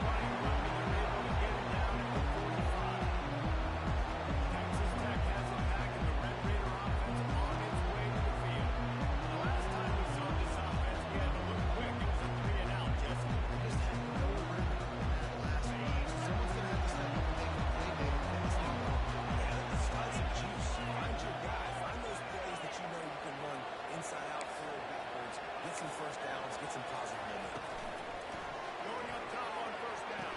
running room, and they're able to get it down at the 45. Texas Tech has it back, and the Red Raider offense on its way to the field. The last time we saw this offense, we had to look quick. It was a 3-and-out, Jesse. They just had no rhythm on that last drive. Someone's going to have to step up and make a play big in this game. Yeah, let's find some juice. Find your guy. Find those plays that you know you can run inside out, forward, backwards. Get some first downs. Get some positive momentum. Going up top on first down.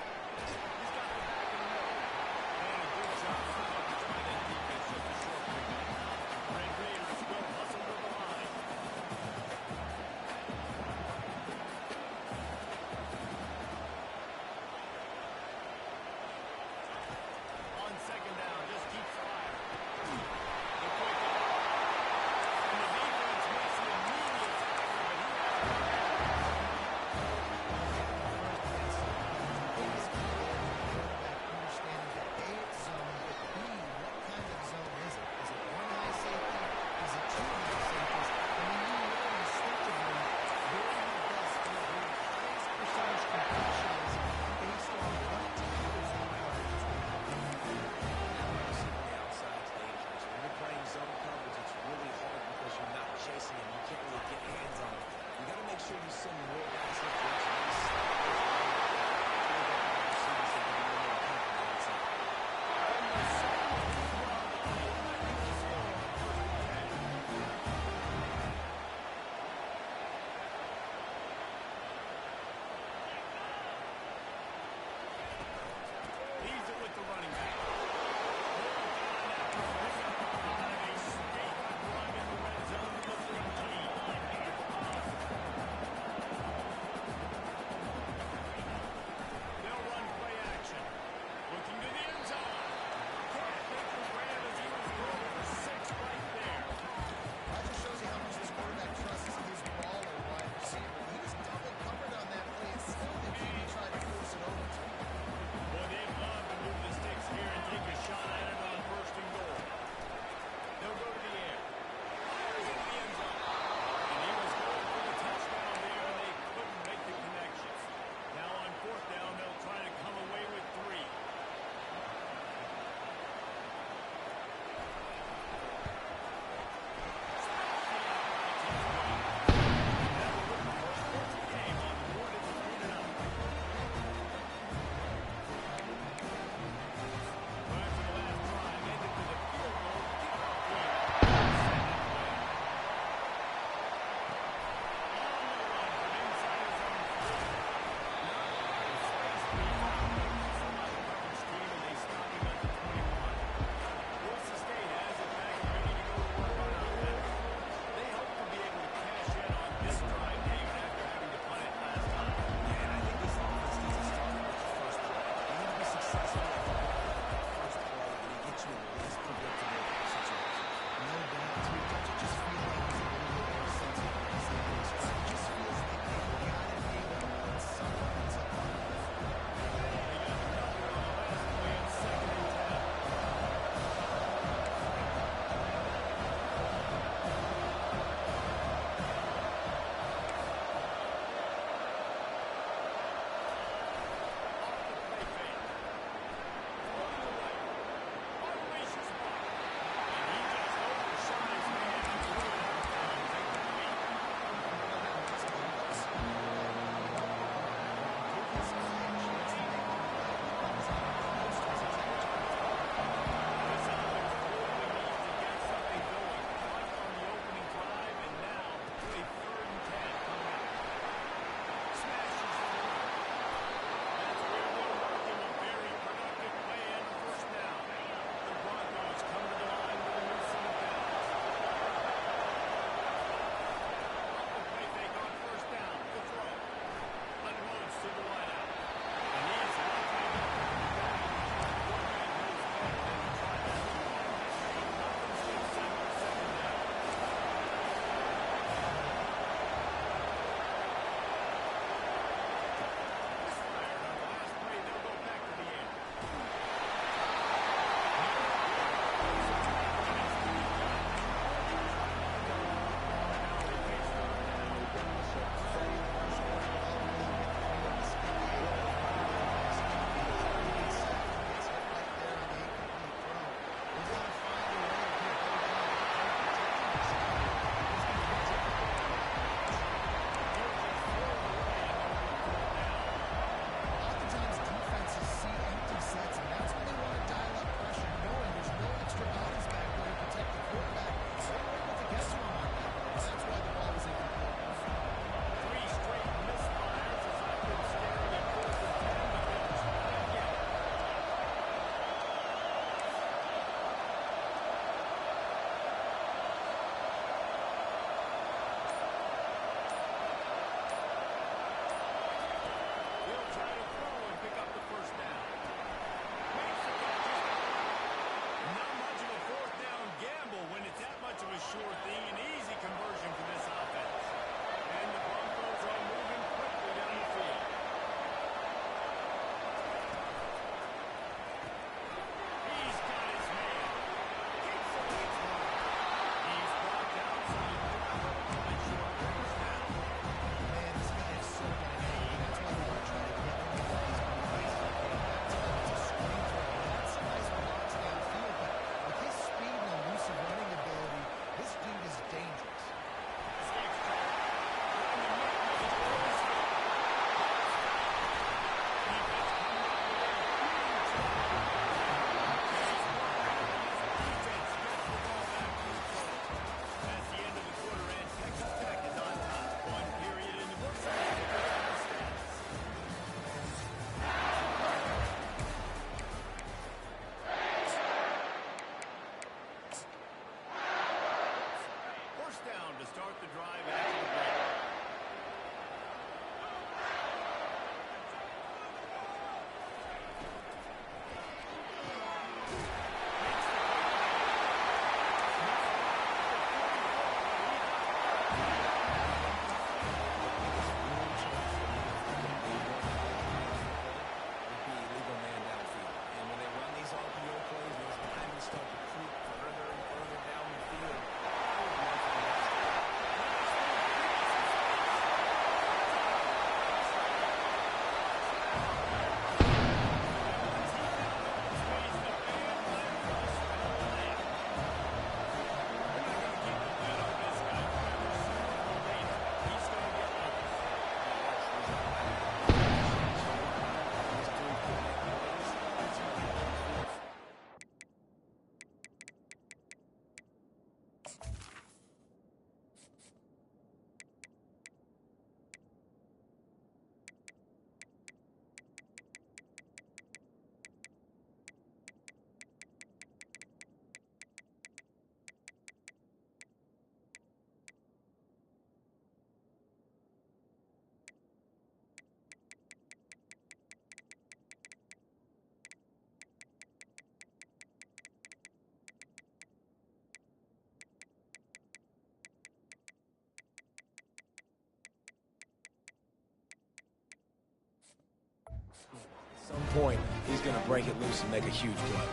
At some point, he's going to break it loose and make a huge play.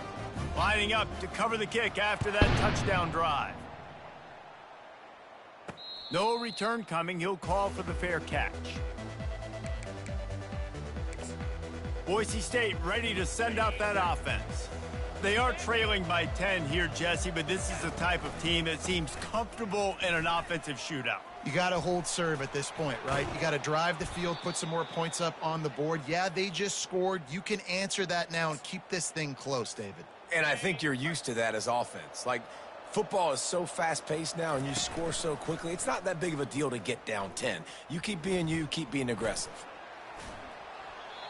Lining up to cover the kick after that touchdown drive. No return coming. He'll call for the fair catch. Boise State ready to send out that offense. They are trailing by 10 here, Jesse, but this is the type of team that seems comfortable in an offensive shootout. You got to hold serve at this point, right? You got to drive the field, put some more points up on the board. Yeah, they just scored. You can answer that now and keep this thing close, David. And I think you're used to that as offense. Like, football is so fast-paced now and you score so quickly, it's not that big of a deal to get down 10. You, keep being aggressive.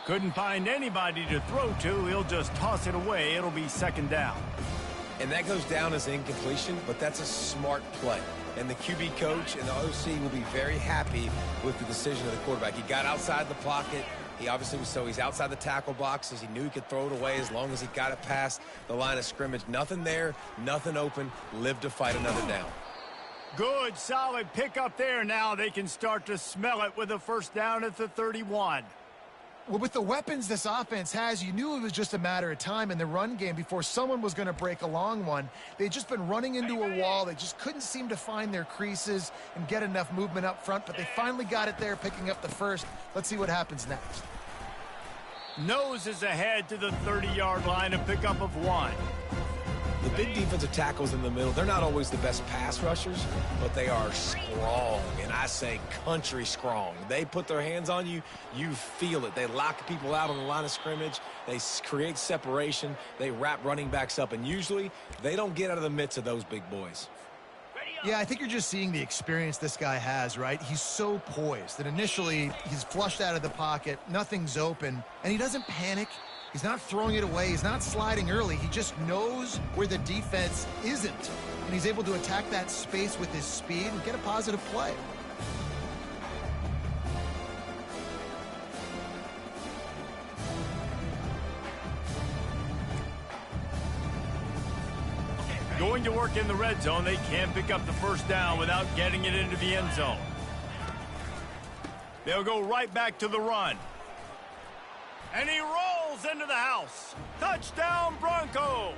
Couldn't find anybody to throw to. He'll just toss it away. It'll be second down. And that goes down as incompletion, but that's a smart play. And the QB coach and the OC will be very happy with the decision of the quarterback. He got outside the pocket. He obviously was he's outside the tackle boxes. He knew he could throw it away as long as he got it past the line of scrimmage. Nothing there, nothing open. Live to fight another down. Good, solid pickup there. Now they can start to smell it with a first down at the 31. Well, with the weapons this offense has, you knew it was just a matter of time in the run game before someone was going to break a long one. They'd just been running into a wall. They just couldn't seem to find their creases and get enough movement up front, but they finally got it there, picking up the first. Let's see what happens next. Noses ahead to the 30-yard line, a pickup of 1. The big defensive tackles in the middle, they're not always the best pass rushers, but they are strong, and I say country strong. They put their hands on you, you feel it. They lock people out on the line of scrimmage. They create separation. They wrap running backs up, and usually they don't get out of the midst of those big boys. Yeah, I think you're just seeing the experience this guy has, right? He's so poised that initially he's flushed out of the pocket, nothing's open, and he doesn't panic. He's not throwing it away. He's not sliding early. He just knows where the defense isn't. And he's able to attack that space with his speed and get a positive play. Going to work in the red zone. They can't pick up the first down without getting it into the end zone. They'll go right back to the run. And he rolls into the house. Touchdown, Broncos.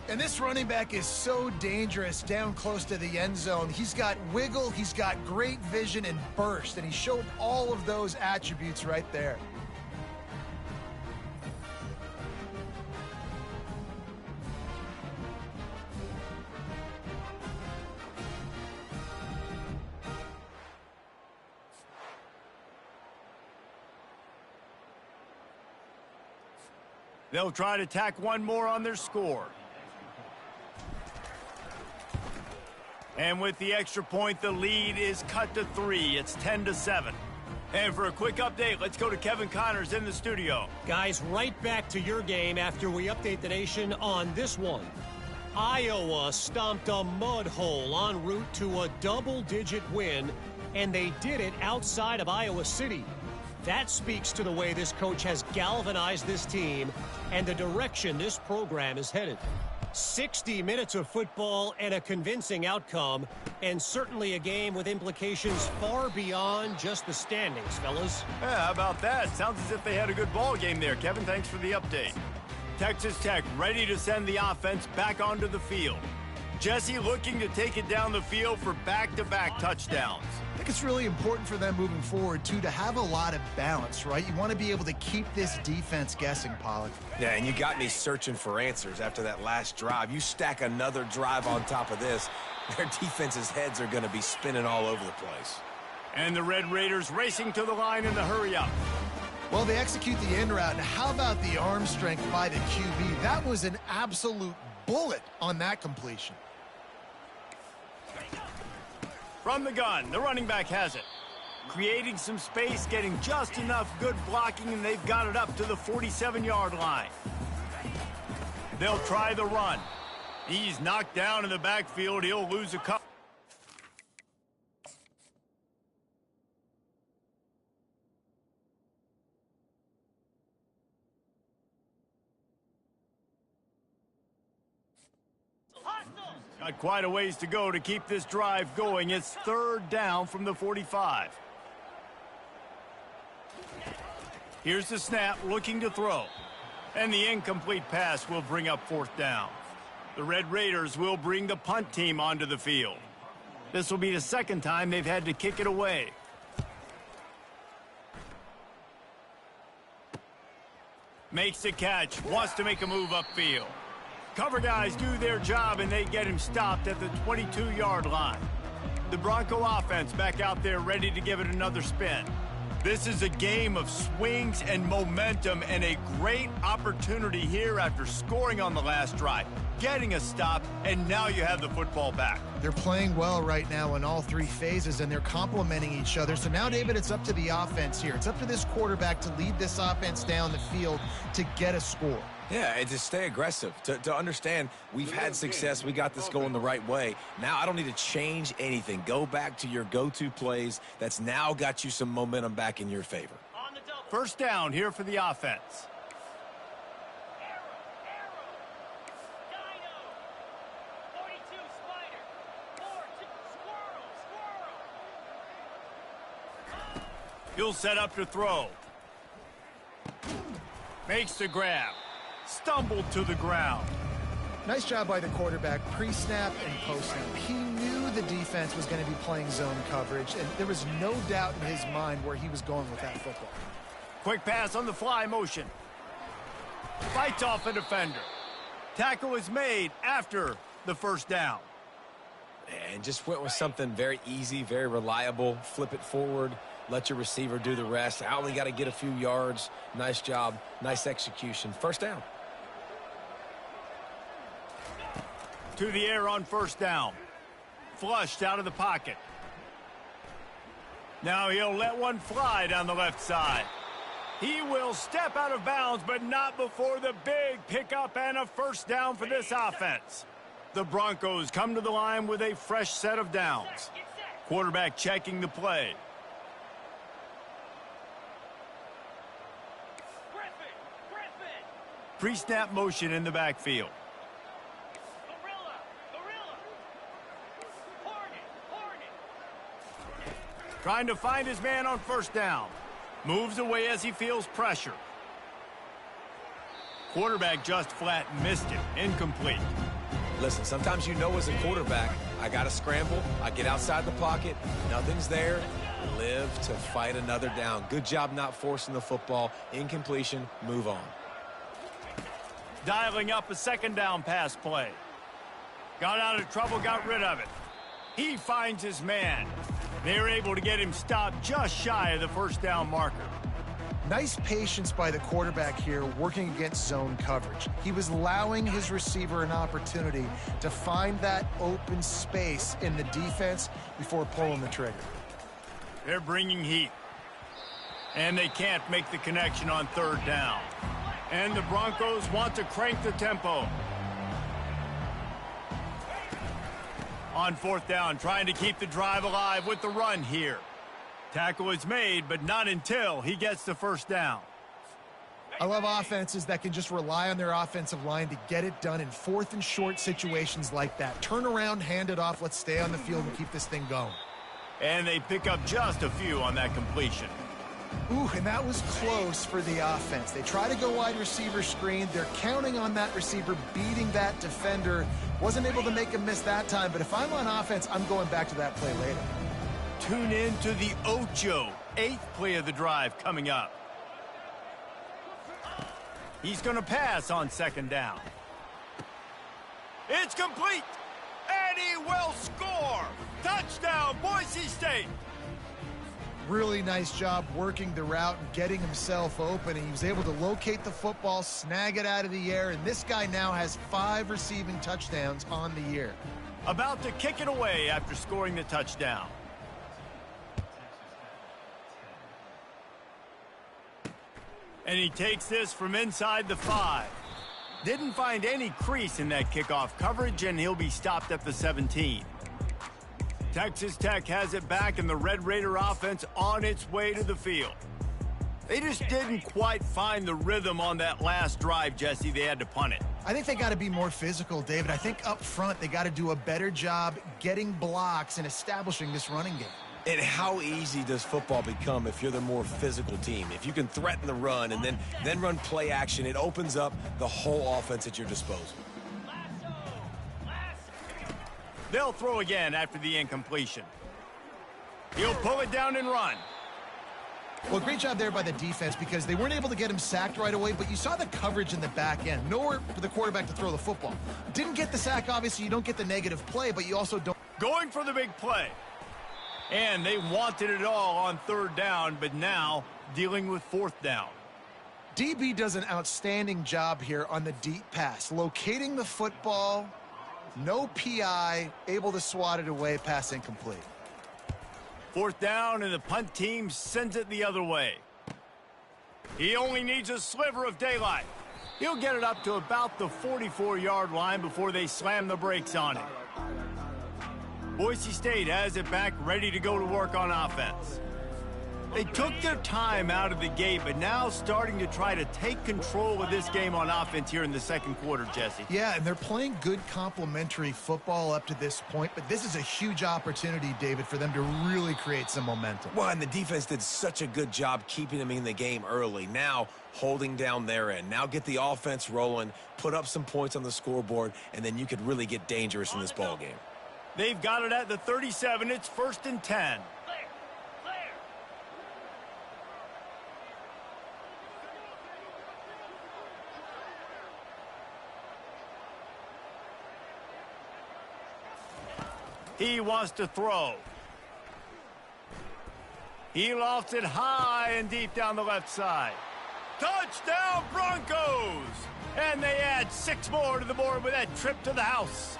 And this running back is so dangerous down close to the end zone. He's got wiggle, he's got great vision and burst, and he showed all of those attributes right there. They'll try to tack one more on their score. And with the extra point, the lead is cut to 3. It's 10-7. And for a quick update, let's go to Kevin Connors in the studio. Guys, right back to your game after we update the nation on this one. Iowa stomped a mud hole en route to a double-digit win, and they did it outside of Iowa City. That speaks to the way this coach has galvanized this team and the direction this program is headed. 60 minutes of football and a convincing outcome, and certainly a game with implications far beyond just the standings, fellas. Yeah, how about that? Sounds as if they had a good ball game there. Kevin, thanks for the update. Texas Tech ready to send the offense back onto the field. Jesse looking to take it down the field for back-to-back touchdowns. I think it's really important for them moving forward, too, to have a lot of balance, right? You want to be able to keep this defense guessing, Pollard. Yeah, and you got me searching for answers after that last drive. You stack another drive on top of this, their defense's heads are going to be spinning all over the place. And the Red Raiders racing to the line in the hurry-up. Well, they execute the in route. Now, how about the arm strength by the QB? That was an absolute bullet on that completion. From the gun, the running back has it. Creating some space, getting just enough good blocking, and they've got it up to the 47-yard line. They'll try the run. He's knocked down in the backfield. He'll lose a couple. Got quite a ways to go to keep this drive going. It's third down from the 45. Here's the snap, looking to throw. And the incomplete pass will bring up 4th down. The Red Raiders will bring the punt team onto the field. This will be the 2nd time they've had to kick it away. Makes the catch, wants to make a move upfield. Cover guys do their job, and they get him stopped at the 22-yard line. The Bronco offense back out there ready to give it another spin. This is a game of swings and momentum, and a great opportunity here after scoring on the last drive, getting a stop, and now you have the football back. They're playing well right now in all 3 phases, and they're complementing each other. So now, David, it's up to the offense here. It's up to this quarterback to lead this offense down the field to get a score. Yeah, and to stay aggressive, to understand we've had success, we got this going the right way. Now I don't need to change anything. Go back to your go-to plays. That's now got you some momentum back in your favor. 1st down here for the offense. He'll set up to throw. Makes the grab. Stumbled to the ground. Nice job by the quarterback, pre-snap and post-snap. He knew the defense was going to be playing zone coverage, and there was no doubt in his mind where he was going with that football. Quick pass on the fly motion. Fights off a defender. Tackle is made after the 1st down. And just went with something very easy, very reliable. Flip it forward. Let your receiver do the rest. I only got to get a few yards. Nice job. Nice execution. 1st down. To the air on 1st down. Flushed out of the pocket. Now he'll let one fly down the left side. He will step out of bounds, but not before the big pickup and a 1st down for this offense. The Broncos come to the line with a fresh set of downs. Quarterback checking the play. Pre-snap motion in the backfield. Trying to find his man on 1st down. Moves away as he feels pressure. Quarterback just flat missed it. Incomplete. Listen, sometimes you know as a quarterback, I got to scramble. I get outside the pocket. Nothing's there. Live to fight another down. Good job not forcing the football. Incompletion. Move on. Dialing up a 2nd down pass play. Got out of trouble, got rid of it. He finds his man. They're able to get him stopped just shy of the 1st down marker. Nice patience by the quarterback here working against zone coverage. He was allowing his receiver an opportunity to find that open space in the defense before pulling the trigger. They're bringing heat. And they can't make the connection on 3rd down. And the Broncos want to crank the tempo. On 4th down, trying to keep the drive alive with the run here. Tackle is made, but not until he gets the 1st down. I love offenses that can just rely on their offensive line to get it done in 4th and short situations like that. Turn around, hand it off, let's stay on the field and keep this thing going. And they pick up just a few on that completion. Ooh, and that was close for the offense. They try to go wide receiver screen. They're counting on that receiver beating that defender. Wasn't able to make him miss that time, but if I'm on offense, I'm going back to that play later. Tune in to the Ocho, 8th play of the drive coming up. He's going to pass on 2nd down. It's complete, and he will score. Touchdown, Boise State. Really nice job working the route and getting himself open. And he was able to locate the football, snag it out of the air, and this guy now has 5 receiving touchdowns on the year. About to kick it away after scoring the touchdown. And he takes this from inside the 5. Didn't find any crease in that kickoff coverage, and he'll be stopped at the 17. Texas Tech has it back, and the Red Raider offense on its way to the field. They just didn't quite find the rhythm on that last drive, Jesse. They had to punt it. I think they got to be more physical, David. I think up front they got to do a better job getting blocks and establishing this running game. And how easy does football become if you're the more physical team? If you can threaten the run and then run play action, it opens up the whole offense at your disposal. They'll throw again after the incompletion. He'll pull it down and run. Well, great job there by the defense because they weren't able to get him sacked right away, but you saw the coverage in the back end. Nowhere for the quarterback to throw the football. Didn't get the sack, obviously. You don't get the negative play, but you also don't. Going for the big play. And they wanted it all on 3rd down, but now dealing with 4th down. DB does an outstanding job here on the deep pass. Locating the football, no PI, able to swat it away, pass incomplete. 4th down, and the punt team sends it the other way. He only needs a sliver of daylight. He'll get it up to about the 44-yard line before they slam the brakes on it. Boise State has it back, ready to go to work on offense. They took their time out of the gate, but now starting to try to take control of this game on offense here in the 2nd quarter, Jesse. Yeah, and they're playing good complementary football up to this point, but this is a huge opportunity, David, for them to really create some momentum. Well, and the defense did such a good job keeping them in the game early. Now holding down their end. Now get the offense rolling, put up some points on the scoreboard, and then you could really get dangerous in this ball game. They've got it at the 37. It's 1st and 10. He wants to throw. He lofts it high and deep down the left side. Touchdown, Broncos! And they add 6 more to the board with that trip to the house.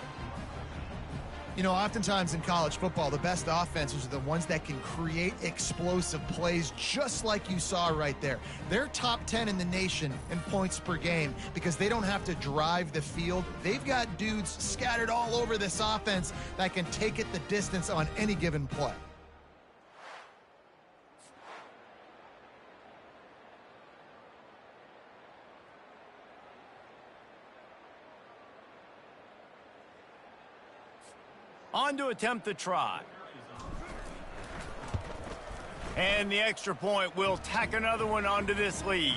You know, oftentimes in college football, the best offenses are the ones that can create explosive plays, just like you saw right there. They're top 10 in the nation in points per game because they don't have to drive the field. They've got dudes scattered all over this offense that can take it the distance on any given play. On to attempt the try. And the extra point will tack another one onto this lead.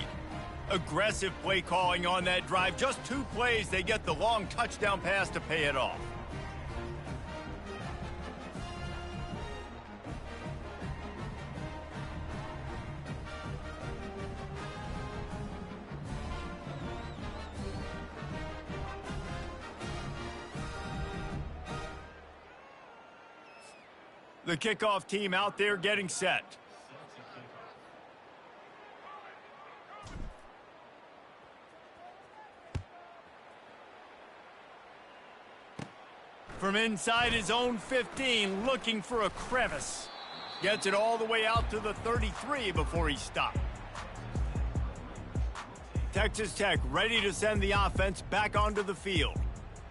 Aggressive play calling on that drive. Just 2 plays, they get the long touchdown pass to pay it off. The kickoff team out there getting set. From inside his own 15, looking for a crevice. Gets it all the way out to the 33 before he stopped. Texas Tech ready to send the offense back onto the field.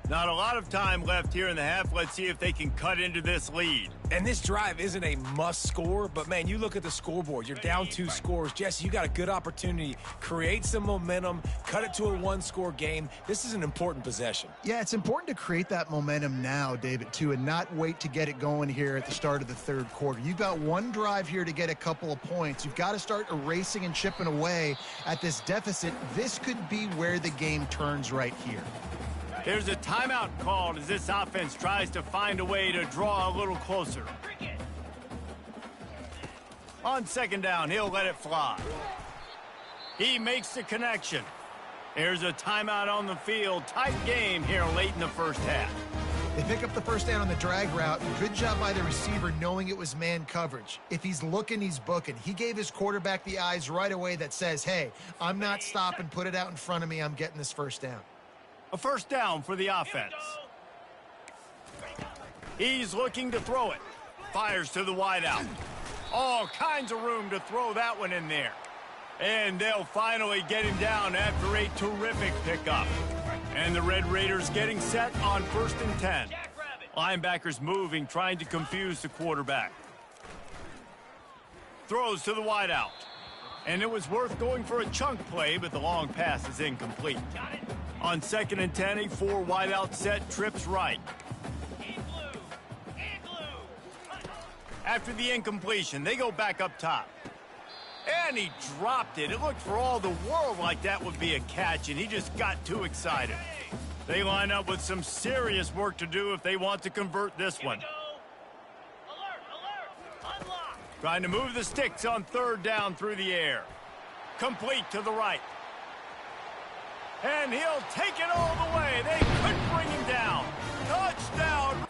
Not a lot of time left here in the half. Let's see if they can cut into this lead. And this drive isn't a must score, but man, you look at the scoreboard. You're down 2 scores. Jesse, you got a good opportunity. Create some momentum. Cut it to a 1-score game. This is an important possession. Yeah, it's important to create that momentum now, David, too, and not wait to get it going here at the start of the 3rd quarter. You've got 1 drive here to get a couple of points. You've got to start erasing and chipping away at this deficit. This could be where the game turns right here. There's a timeout called as this offense tries to find a way to draw a little closer. On 2nd down, he'll let it fly. He makes the connection. There's a timeout on the field. Tight game here late in the 1st half. They pick up the 1st down on the drag route. Good job by the receiver knowing it was man coverage. If he's looking, he's booking. He gave his quarterback the eyes right away that says, hey, I'm not stopping. Put it out in front of me. I'm getting this 1st down. A 1st down for the offense. He's looking to throw it. Fires to the wideout. All kinds of room to throw that one in there. And they'll finally get him down after a terrific pickup. And the Red Raiders getting set on 1st and 10. Linebackers moving, trying to confuse the quarterback. Throws to the wideout. And it was worth going for a chunk play, but the long pass is incomplete. On 2nd and 10, a 4 wideout set, trips right. After the incompletion, they go back up top. And he dropped it. It looked for all the world like that would be a catch, and he just got too excited. They line up with some serious work to do if they want to convert this one. Trying to move the sticks on third down through the air. Complete to the right. And he'll take it all the way. They couldn't bring him down. Touchdown.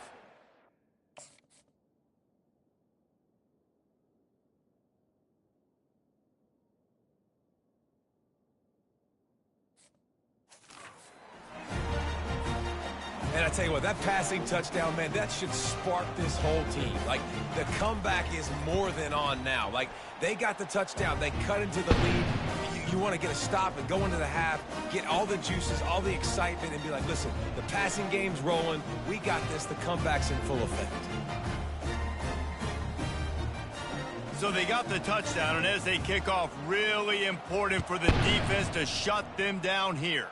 And I tell you what, that passing touchdown, man, that should spark this whole team. Like, the comeback is more than on now. Like, they got the touchdown. They cut into the lead. You want to get a stop and go into the half, get all the juices, all the excitement, and be like, listen, the passing game's rolling. We got this. The comeback's in full effect. So they got the touchdown, and as they kick off, really important for the defense to shut them down here.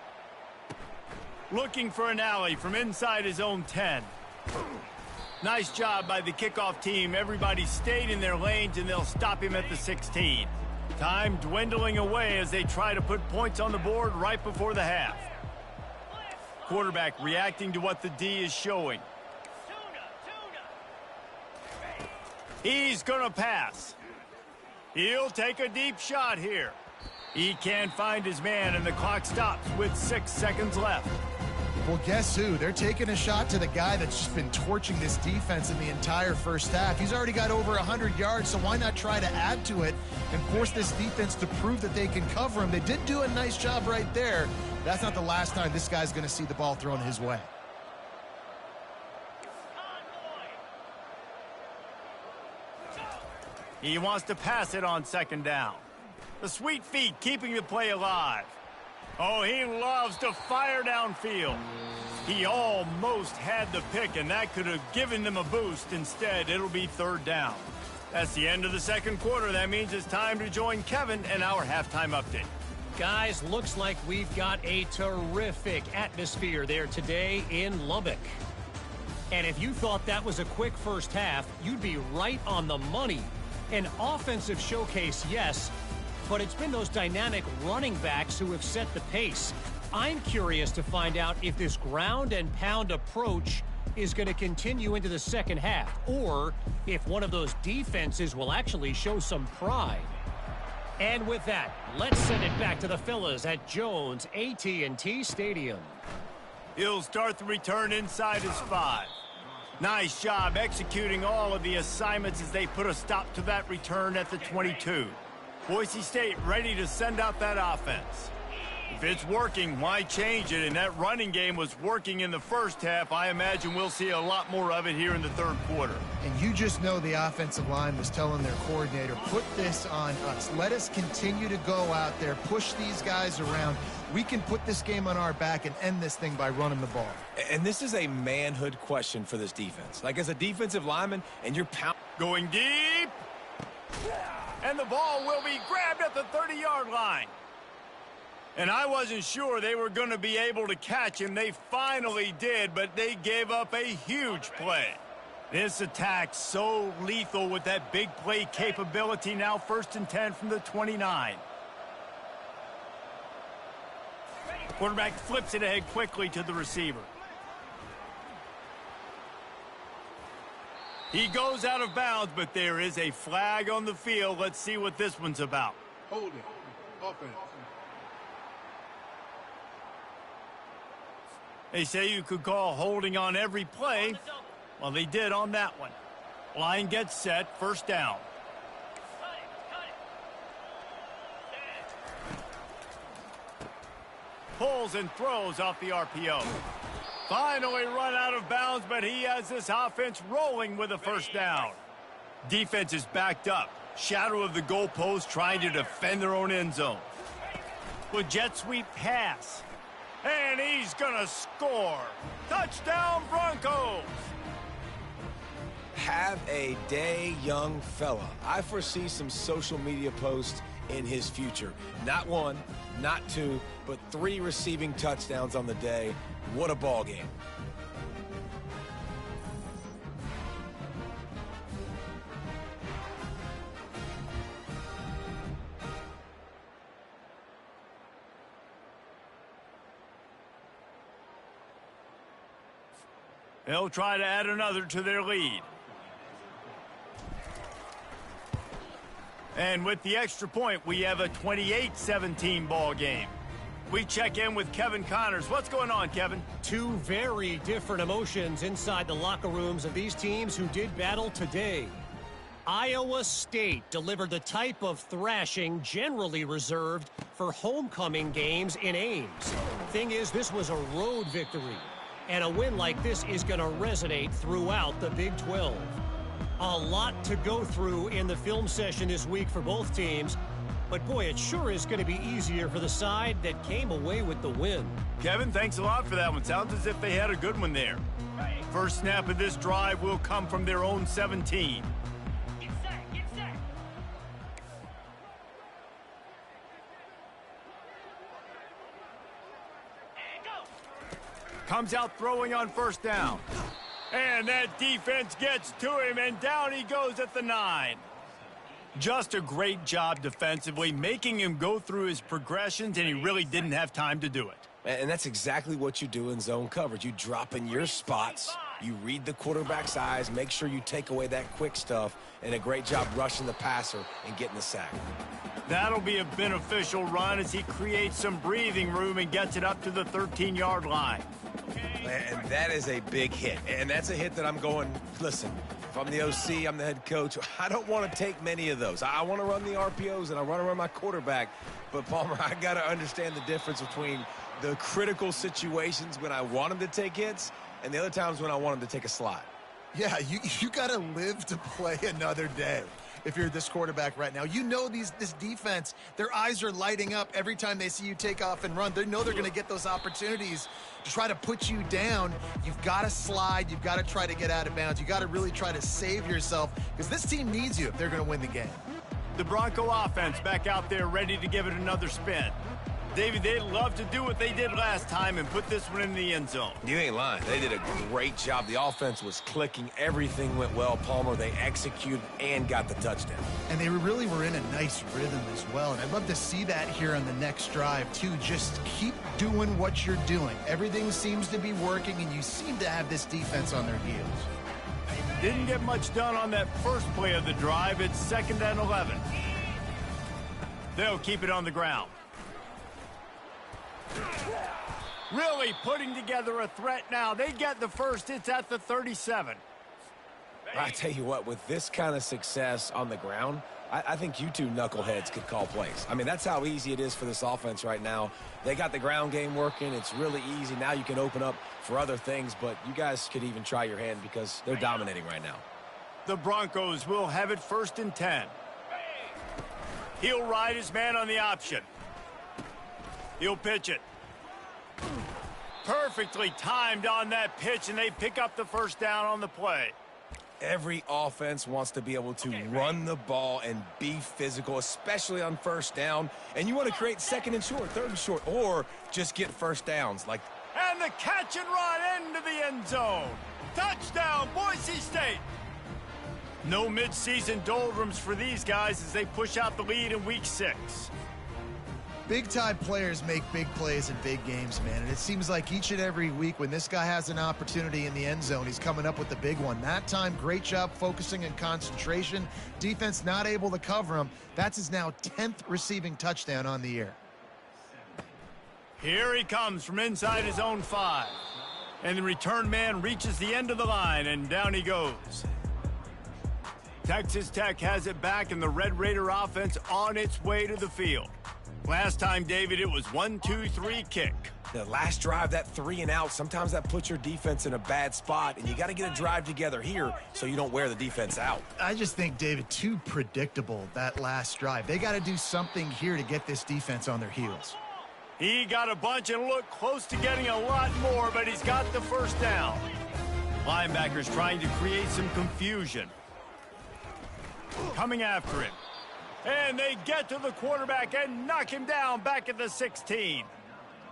Looking for an alley from inside his own 10. Nice job by the kickoff team. Everybody stayed in their lanes, and they'll stop him at the 16. Time dwindling away as they try to put points on the board right before the half. Quarterback reacting to what the D is showing. He's going to pass. He'll take a deep shot here. He can't find his man, and the clock stops with 6 seconds left. Well, guess who? They're taking a shot to the guy that's just been torching this defense in the entire first half. He's already got over 100 yards, so why not try to add to it and force this defense to prove that they can cover him? They did do a nice job right there. That's not the last time this guy's going to see the ball thrown his way. He wants to pass it on second down. The sweet feet keeping the play alive. Oh, he loves to fire downfield. He almost had the pick, and that could have given them a boost. Instead, it'll be third down. That's the end of the second quarter. That means it's time to join Kevin and our halftime update. Guys, looks like we've got a terrific atmosphere there today in Lubbock. And if you thought that was a quick first half, you'd be right on the money. An offensive showcase, yes, but it's been those dynamic running backs who have set the pace. I'm curious to find out if this ground and pound approach is going to continue into the second half, or if one of those defenses will actually show some pride. And with that, let's send it back to the fellas at Jones AT&T Stadium. He'll start the return inside his 5. Nice job executing all of the assignments as they put a stop to that return at the 22. Boise State ready to send out that offense. If it's working, why change it? And that running game was working in the first half. I imagine we'll see a lot more of it here in the third quarter. And you just know the offensive line was telling their coordinator, put this on us. Let us continue to go out there, push these guys around. We can put this game on our back and end this thing by running the ball. And this is a manhood question for this defense. Like, as a defensive lineman, and you're going deep. And the ball will be grabbed at the 30-yard line. And I wasn't sure they were going to be able to catch him. They finally did, but they gave up a huge play. This attack so lethal with that big play capability. Now 1st and 10 from the 29. Quarterback flips it ahead quickly to the receiver. He goes out of bounds, but there is a flag on the field. Let's see what this one's about. Hold it. Offense. They say you could call holding on every play. Well, they did on that one. Line gets set, first down. Pulls and throws off the RPO. Finally run out of bounds, but he has this offense rolling with a first down. Defense is backed up. Shadow of the goalpost trying to defend their own end zone. With jet sweep pass. And he's going to score. Touchdown, Broncos. Have a day, young fella. I foresee some social media posts in his future. Not 1, not 2, but 3 receiving touchdowns on the day. What a ball game. They'll try to add another to their lead. And with the extra point, we have a 28-17 ball game. We check in with Kevin Connors. What's going on, Kevin? Two very different emotions inside the locker rooms of these teams who did battle today. Iowa State delivered the type of thrashing generally reserved for homecoming games in Ames. Thing is, this was a road victory, and a win like this is going to resonate throughout the Big 12. A lot to go through in the film session this week for both teams, but boy, it sure is going to be easier for the side that came away with the win. Kevin, thanks a lot for that one. Sounds as if they had a good one there. First snap of this drive will come from their own 17. Comes out throwing on first down. And that defense gets to him, and down he goes at the 9. Just a great job defensively, making him go through his progressions, and he really didn't have time to do it. And that's exactly what you do in zone coverage. You drop in your spots, you read the quarterback's eyes, make sure you take away that quick stuff, and a great job rushing the passer and getting the sack. That'll be a beneficial run as he creates some breathing room and gets it up to the 13-yard line. And that is a big hit. And that's a hit that I'm going, listen, if I'm the OC, I'm the head coach, I don't want to take many of those. I want to run the RPOs and I want to run my quarterback. But, Palmer, I got to understand the difference between the critical situations when I want him to take hits and the other times when I want him to take a slot. Yeah, you got to live to play another day. If you're this quarterback right now, you know this defense, their eyes are lighting up every time they see you take off and run. They know they're going to get those opportunities to try to put you down. You've got to slide. You've got to try to get out of bounds. You got to really try to save yourself because this team needs you if they're going to win the game. The Bronco offense back out there ready to give it another spin. David, they'd love to do what they did last time and put this one in the end zone. You ain't lying. They did a great job. The offense was clicking. Everything went well, Palmer. They executed and got the touchdown. And they really were in a nice rhythm as well. And I'd love to see that here on the next drive, too. Just keep doing what you're doing. Everything seems to be working, and you seem to have this defense on their heels. Didn't get much done on that first play of the drive. It's 2nd and 11. They'll keep it on the ground. Really putting together a threat now. They get the first. It's at the 37. I tell you what, with this kind of success on the ground, I think you two knuckleheads could call plays. I mean, that's how easy it is for this offense right now. They got the ground game working. It's really easy. Now you can open up for other things, but you guys could even try your hand because they're dominating right now. The Broncos will have it 1st and 10. He'll ride his man on the option. He'll pitch it. Perfectly timed on that pitch, and they pick up the first down on the play. Every offense wants to be able to run the ball and be physical, especially on first down. And you want to create 2nd and short, 3rd and short, or just get first downs. And the catch and run into the end zone. Touchdown, Boise State. No midseason doldrums for these guys as they push out the lead in Week 6. Big-time players make big plays in big games, man. And it seems like each and every week when this guy has an opportunity in the end zone, he's coming up with the big one. That time, great job focusing and concentration. Defense not able to cover him. That's his now 10th receiving touchdown on the year. Here he comes from inside his own 5. And the return man reaches the end of the line, and down he goes. Texas Tech has it back, and the Red Raider offense on its way to the field. Last time, David, it was 1-2-3 kick. The last drive, that 3 and out, sometimes that puts your defense in a bad spot, and you got to get a drive together here so you don't wear the defense out. I just think, David, too predictable, that last drive. They got to do something here to get this defense on their heels. He got a bunch and looked close to getting a lot more, but he's got the first down. Linebackers trying to create some confusion. Coming after him. And they get to the quarterback and knock him down back at the 16.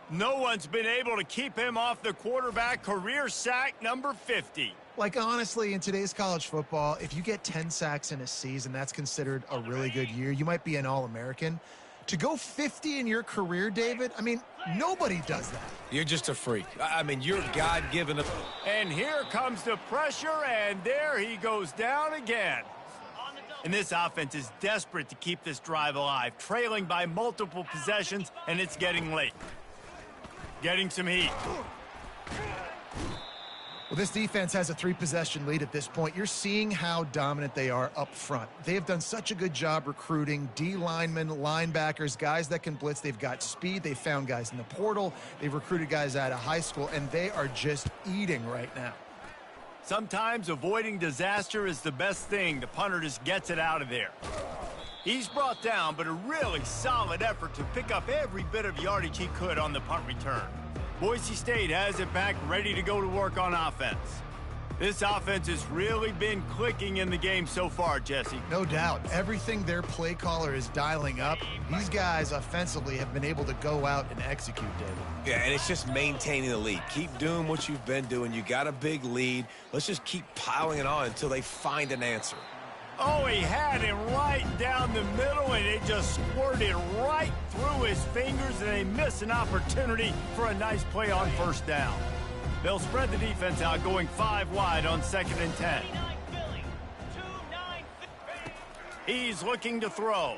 No one's been able to keep him off the quarterback. Career sack number 50. Like, honestly, in today's college football, if you get 10 sacks in a season, that's considered a really good year. You might be an All-American. To go 50 in your career, David, I mean, nobody does that. You're just a freak. I mean, you're God-given. And here comes the pressure, and there he goes down again. And this offense is desperate to keep this drive alive, trailing by multiple possessions, and it's getting late. Getting some heat. Well, this defense has a 3-possession lead at this point. You're seeing how dominant they are up front. They have done such a good job recruiting D linemen, linebackers, guys that can blitz. They've got speed. They've found guys in the portal. They've recruited guys out of high school, and they are just eating right now. Sometimes avoiding disaster is the best thing. The punter just gets it out of there. He's brought down, but a really solid effort to pick up every bit of yardage he could on the punt return. Boise State has it back, ready to go to work on offense. This offense has really been clicking in the game so far, Jesse. No doubt. Everything their play caller is dialing up, these guys offensively have been able to go out and execute, David. Yeah, and it's just maintaining the lead. Keep doing what you've been doing. You got a big lead. Let's just keep piling it on until they find an answer. Oh, he had him right down the middle, and it just squirted right through his fingers, and they miss an opportunity for a nice play on first down. They'll spread the defense out, going 5 wide on 2nd and 10. He's looking to throw.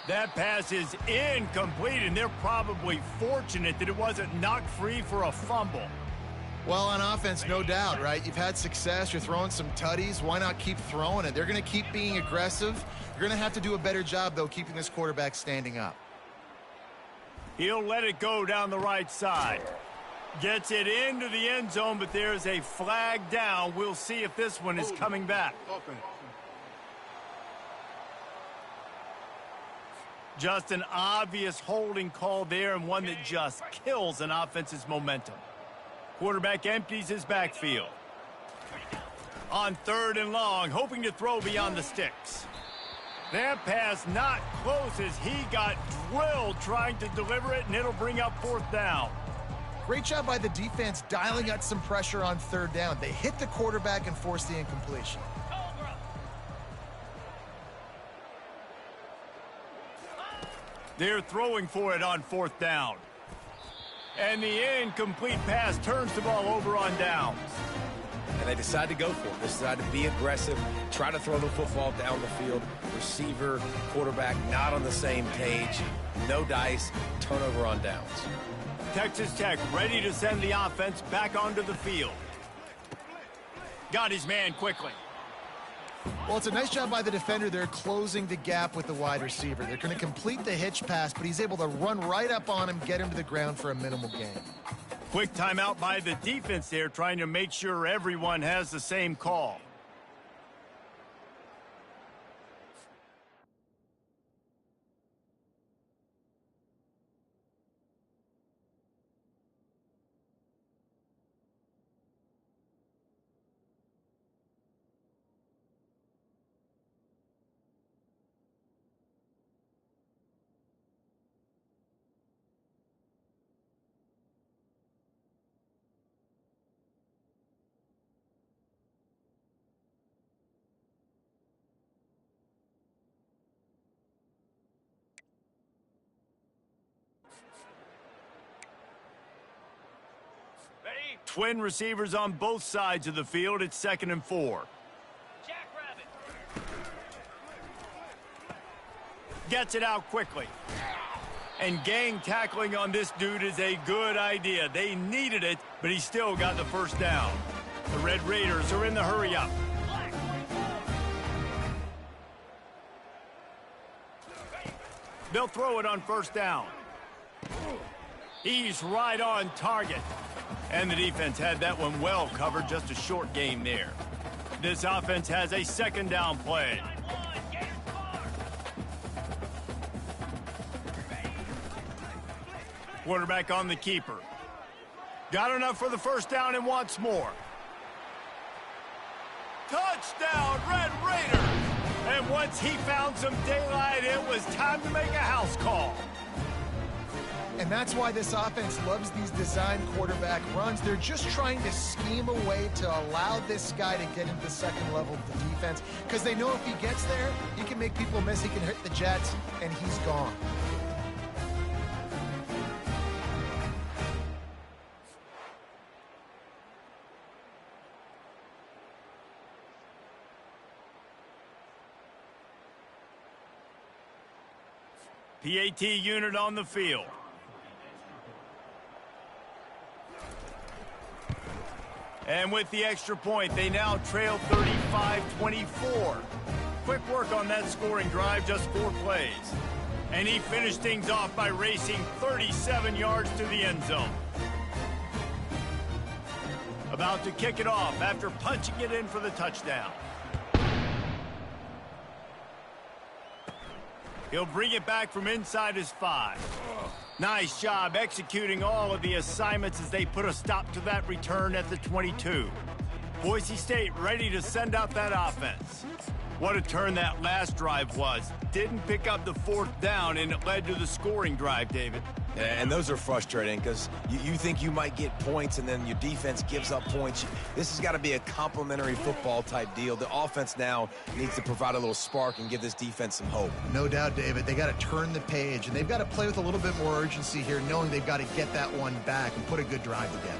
That pass is incomplete, and they're probably fortunate that it wasn't knocked free for a fumble. Well, on offense, no doubt, right? You've had success. You're throwing some tutties. Why not keep throwing it? They're going to keep being aggressive. You're going to have to do a better job, though, keeping this quarterback standing up. He'll let it go down the right side. Gets it into the end zone, but there's a flag down. We'll see if this one is coming back. Offense. Just an obvious holding call there, and one that just kills an offense's momentum. Quarterback empties his backfield. On 3rd and long, hoping to throw beyond the sticks. That pass not close as he got drilled trying to deliver it, and it'll bring up 4th down. Great job by the defense dialing out some pressure on 3rd down. They hit the quarterback and forced the incompletion. They're throwing for it on 4th down. And the incomplete pass turns the ball over on downs. And they decide to go for it. They decide to be aggressive, try to throw the football down the field. Receiver, quarterback, not on the same page. No dice, turnover on downs. Texas Tech ready to send the offense back onto the field. Got his man quickly. Well, it's a nice job by the defender there closing the gap with the wide receiver. They're going to complete the hitch pass, but he's able to run right up on him, get him to the ground for a minimal gain. Quick timeout by the defense there, trying to make sure everyone has the same call. Twin receivers on both sides of the field. It's 2nd and 4. Gets it out quickly. And gang tackling on this dude is a good idea. They needed it, but he still got the first down. The Red Raiders are in the hurry-up. They'll throw it on 1st down. He's right on target. And the defense had that one well covered, just a short game there. This offense has a 2nd down play. Quarterback on the keeper. Got enough for the first down and wants more. Touchdown, Red Raiders! And once he found some daylight, it was time to make a house call. And And that's why this offense loves these design quarterback runs. They're just trying to scheme a way to allow this guy to get into the second level of the defense, because they know if he gets there, he can make people miss, he can hit the jets, and he's gone. PAT unit on the field. And with the extra point, they now trail 35-24. Quick work on that scoring drive, just 4 plays. And he finished things off by racing 37 yards to the end zone. About to kick it off after punching it in for the touchdown. He'll bring it back from inside his 5. Nice job executing all of the assignments as they put a stop to that return at the 22. Boise State ready to send out that offense. What a turn that last drive was. Didn't pick up the 4th down, and it led to the scoring drive, David. And those are frustrating because you think you might get points and then your defense gives up points. This has got to be a complementary football type deal. The offense now needs to provide a little spark and give this defense some hope. No doubt, David. They got to turn the page, and they've got to play with a little bit more urgency here, knowing they've got to get that one back and put a good drive together.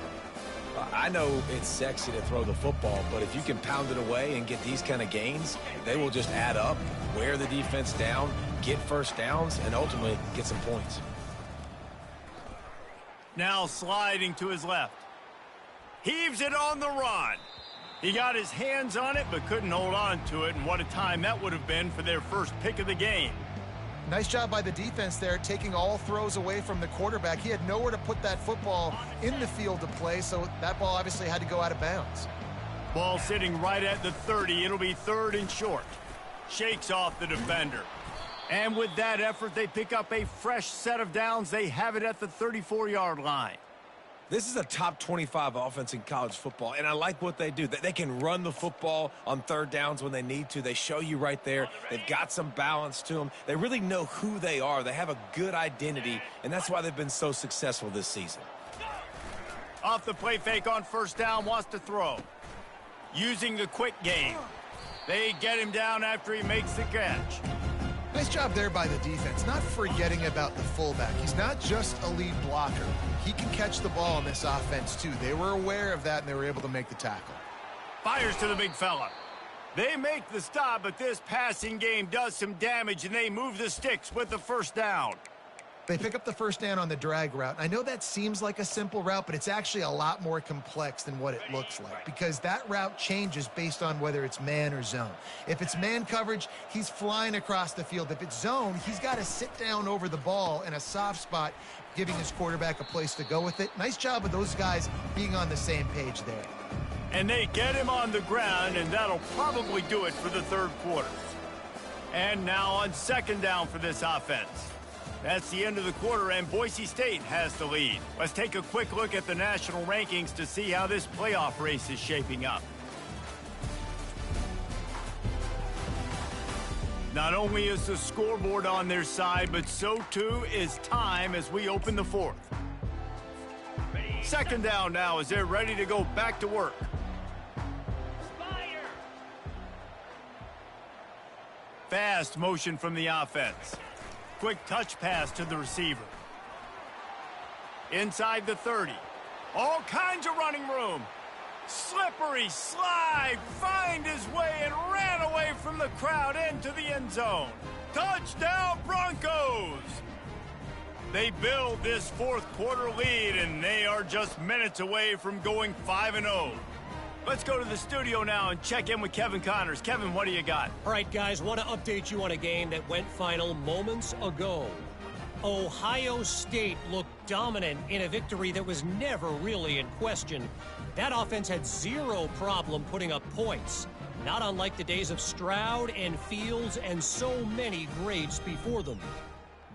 I know it's sexy to throw the football, but if you can pound it away and get these kind of gains, they will just add up, wear the defense down, get first downs, and ultimately get some points. Now sliding to his left. Heaves it on the run. He got his hands on it but couldn't hold on to it, and what a time that would have been for their first pick of the game. Nice job by the defense there, taking all throws away from the quarterback. He had nowhere to put that football in the field to play, so that ball obviously had to go out of bounds. Ball sitting right at the 30. It'll be 3rd and short. Shakes off the defender. And with that effort, they pick up a fresh set of downs. They have it at the 34-yard line. This is a top 25 offense in college football, and I like what they do. They can run the football on 3rd downs when they need to. They show you right there. They've got some balance to them. They really know who they are. They have a good identity, and that's why they've been so successful this season. Off the play fake on 1st down, wants to throw. Using the quick game. They get him down after he makes the catch. Nice job there by the defense, not forgetting about the fullback. He's not just a lead blocker. He can catch the ball in this offense, too. They were aware of that, and they were able to make the tackle. Fires to the big fella. They make the stop, but this passing game does some damage, and they move the sticks with the 1st down. They pick up the 1st down on the drag route. I know that seems like a simple route, but it's actually a lot more complex than what it looks like, because that route changes based on whether it's man or zone. If it's man coverage, he's flying across the field. If it's zone, he's got to sit down over the ball in a soft spot, giving his quarterback a place to go with it. Nice job of those guys being on the same page there. And they get him on the ground, and that'll probably do it for the 3rd quarter. And now on 2nd down for this offense. That's the end of the quarter, and Boise State has the lead. Let's take a quick look at the national rankings to see how this playoff race is shaping up. Not only is the scoreboard on their side, but so too is time as we open the 4th. 2nd down now as they're ready to go back to work. Fast motion from the offense. Quick touch pass to the receiver. Inside the 30. All kinds of running room. Slippery slide. Find his way and ran away from the crowd into the end zone. Touchdown Broncos. They build this 4th quarter lead, and they are just minutes away from going 5-0. Let's go to the studio now and check in with Kevin Connors. Kevin, what do you got? All right, guys, want to update you on a game that went final moments ago. Ohio State looked dominant in a victory that was never really in question. That offense had zero problem putting up points, not unlike the days of Stroud and Fields and so many greats before them.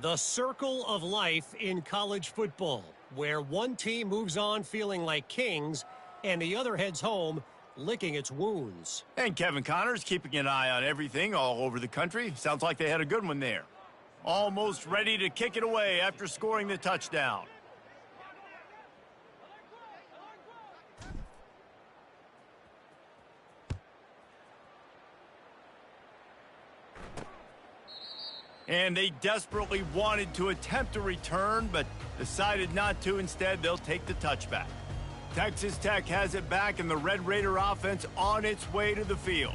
The circle of life in college football, where one team moves on feeling like kings and the other heads home licking its wounds. And Kevin Connors keeping an eye on everything all over the country. Sounds like they had a good one there. Almost ready to kick it away after scoring the touchdown. And they desperately wanted to attempt a return, but decided not to. Instead, they'll take the touchback. Texas Tech has it back, and the Red Raider offense on its way to the field.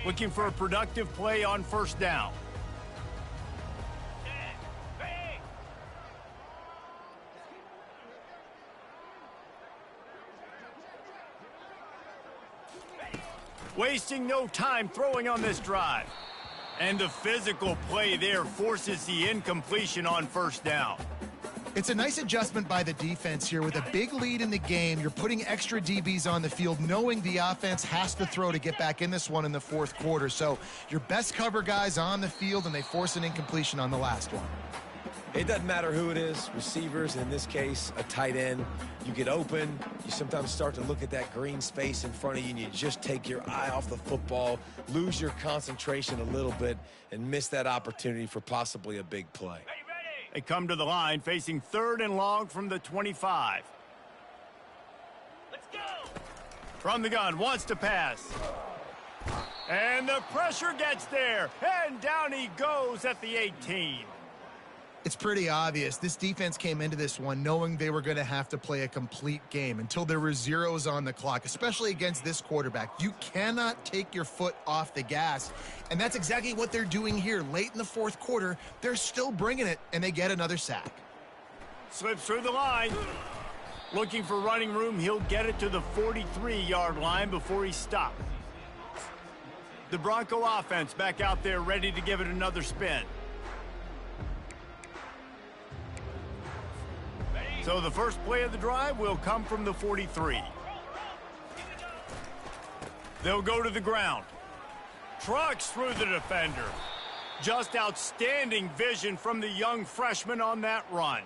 Looking for a productive play on first down. Wasting no time throwing on this drive. And the physical play there forces the incompletion on first down. It's a nice adjustment by the defense here. With a big lead in the game, you're putting extra DBs on the field, knowing the offense has to throw to get back in this one in the fourth quarter. So your best cover guys on the field, and they force an incompletion on the last one. It doesn't matter who it is, receivers, in this case, a tight end. You get open, you sometimes start to look at that green space in front of you, and you just take your eye off the football, lose your concentration a little bit, and miss that opportunity for possibly a big play. They come to the line facing 3rd and long from the 25. Let's go! From the gun, wants to pass. And the pressure gets there, and down he goes at the 18. It's pretty obvious. This defense came into this one knowing they were going to have to play a complete game until there were zeros on the clock, especially against this quarterback. You cannot take your foot off the gas, and that's exactly what they're doing here. Late in the fourth quarter, they're still bringing it, and they get another sack. Slips through the line. Looking for running room, he'll get it to the 43-yard line before he stops. The Bronco offense back out there ready to give it another spin. So the first play of the drive will come from the 43. They'll go to the ground. Trucks through the defender. Just outstanding vision from the young freshman on that run.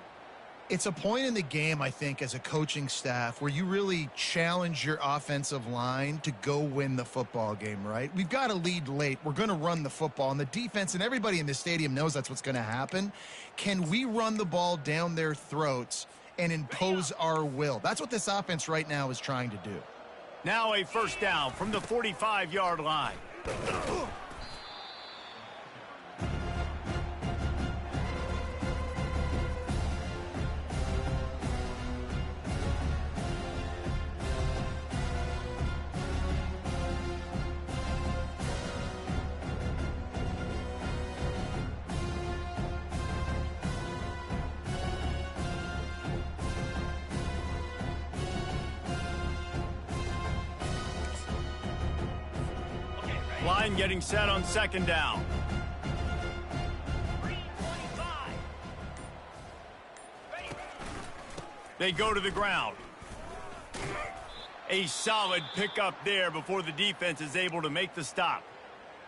It's a point in the game, I think, as a coaching staff where you really challenge your offensive line to go win the football game, right? We've got to lead late. We're going to run the football, and the defense and everybody in this stadium knows that's what's going to happen. Can we run the ball down their throats and impose our will? That's what this offense right now is trying to do. Now a first down from the 45-yard line. Line getting set on second down. They go to the ground. A solid pickup there before the defense is able to make the stop.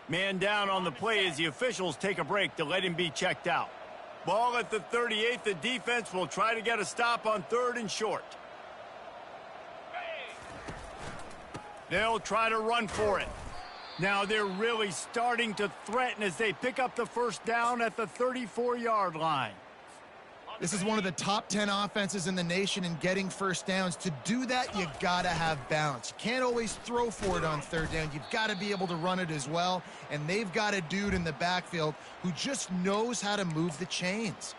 Man down on the play as the officials take a break to let him be checked out. Ball at the 38. The defense will try to get a stop on 3rd and short. They'll try to run for it. Now they're really starting to threaten as they pick up the first down at the 34-yard line. This is one of the top 10 offenses in the nation in getting first downs. To do that, you got to have balance. You can't always throw for it on 3rd down. You've got to be able to run it as well. And they've got a dude in the backfield who just knows how to move the chains.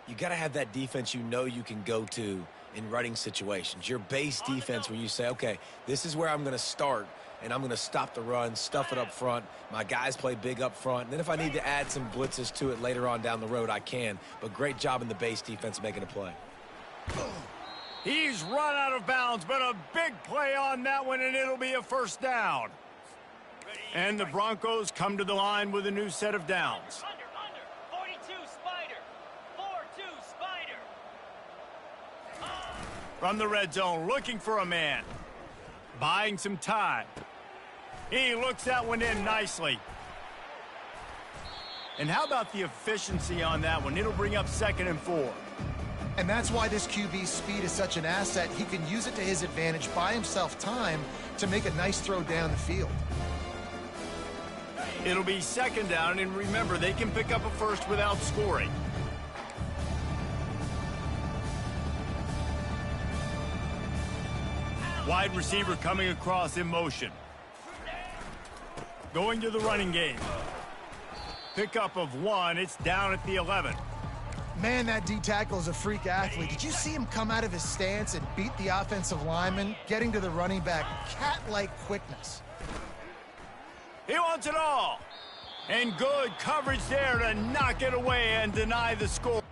You got to have that defense you know you can go to in running situations. Your base defense where you say, okay, this is where I'm going to start, and I'm going to stop the run, stuff it up front. My guys play big up front. And then if I need to add some blitzes to it later on down the road, I can. But great job in the base defense making a play. He's run out of bounds, but a big play on that one, and it'll be a first down. And the Broncos come to the line with a new set of downs. Under. 42 Spider. 4-2 Spider. From the red zone, looking for a man. Buying some time. He looks that one in nicely. And how about the efficiency on that one? It'll bring up 2nd and 4. And that's why this QB's speed is such an asset. He can use it to his advantage, buy himself time to make a nice throw down the field. It'll be second down, and remember, they can pick up a first without scoring. Wide receiver coming across in motion. Going to the running game. Pickup of 1. It's down at the 11. Man, that D tackle is a freak athlete. Did you see him come out of his stance and beat the offensive lineman, getting to the running back? Cat-like quickness. He wants it all. And good coverage there to knock it away and deny the score.